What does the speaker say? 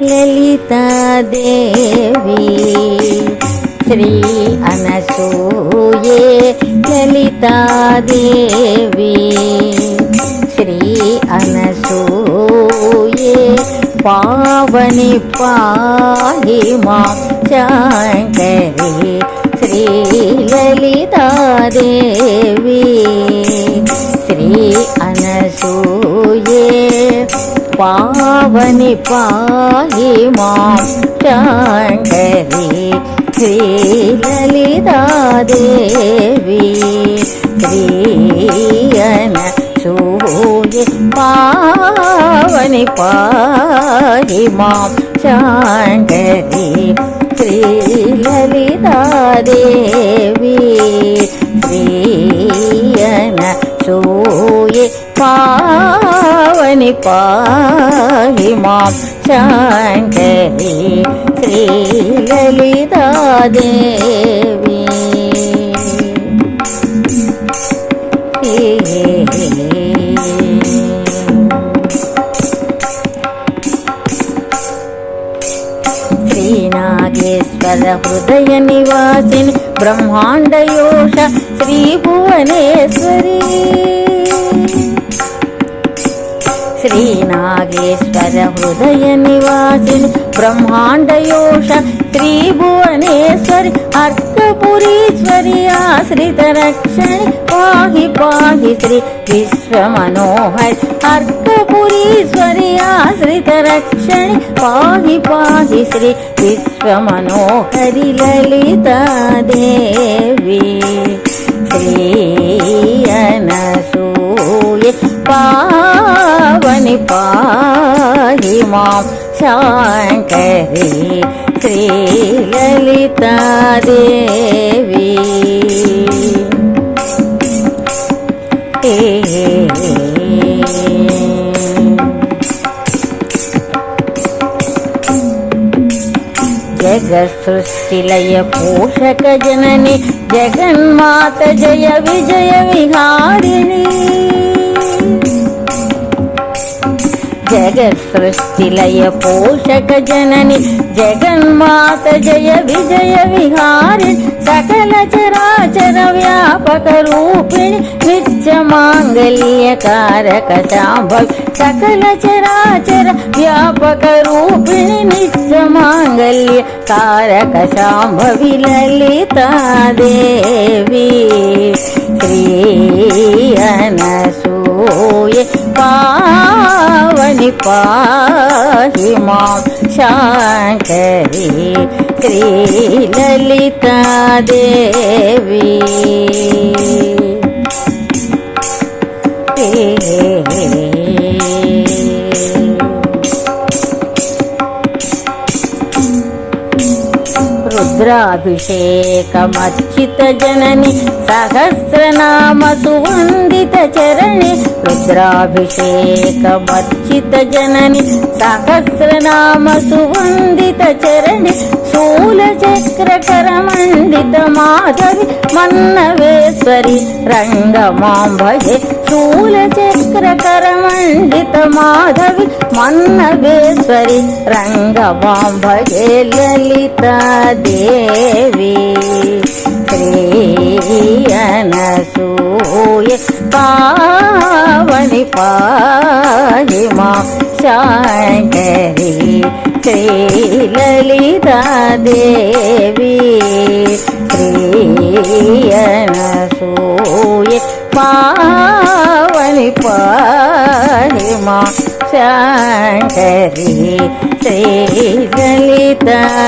ललितादेवी श्री अनसूये ललितादेवी श्री अनसूये पावनि पाहि मां शङ्करी श्री ललितादेवी श्री अनसूये पावनि पाहि मां शङ्करी श्री ललितादेवी श्री अनसूये पावनि पाहि मां शङ्करी श्री ललितादेवी श्री अनसूये पावनि पाहि मां शङ्करी श्री ललितादेवी श्रीनागेश्वर हृदय निवासिनी ब्रह्मांड योष श्री भुवनेश्वरी श्रीनागेश्वर हृदय निवासिनी ब्रह्मांड योष श्री भुवनेश्वरी अर्कपुरीश्वरी आश्रित रक्षणी पाहि पाहि श्री विश्वमनोहर अर्कपुरीश्वरी आश्रित रक्षणी पाहि पाहि श्री विश्वमनोहरि ललितादेवी श्री अनसूये पावनि पाहि मां शङ्करी श्री ललितादेवी जगत्सृष्टिलय पोषक जननी जगन्मात जय विजय विहारिणी जगत्सृष्टिलय पोषक जननी जगन्मात जय विजय विहारिणी सकल चराचर व्यापक रूपिणी नित्य मांगल्य कारक शांभवी सकल चराचर व्यापक रूपिणी नित्य मांगल्य कारक शांभवी ललितादेवी श्री अनसूये पावनि पाहि मां शङ्करी श्री ललितादेवी रुद्राभिषेकमर्चित जननी सहस्रनाम सुवन्दित चरणी रुद्राभिषेकमर्चित जननी सहस्रनाम सुवन्दित चरणी शूलचक्रकरमण्डित माधवी मन्नवेश्वरी रङ्गमां भजे शूलचक्रकरमण्डित माधवी मन्नवेश्वरी रङ्गमां भजे ललितादेवी श्री अनसूये पावनि पाहि मां शङ्करी श्री ललितादेवी श्री अनसूये पावनि पाहि मां शङ्करी श्री ललितादेवी।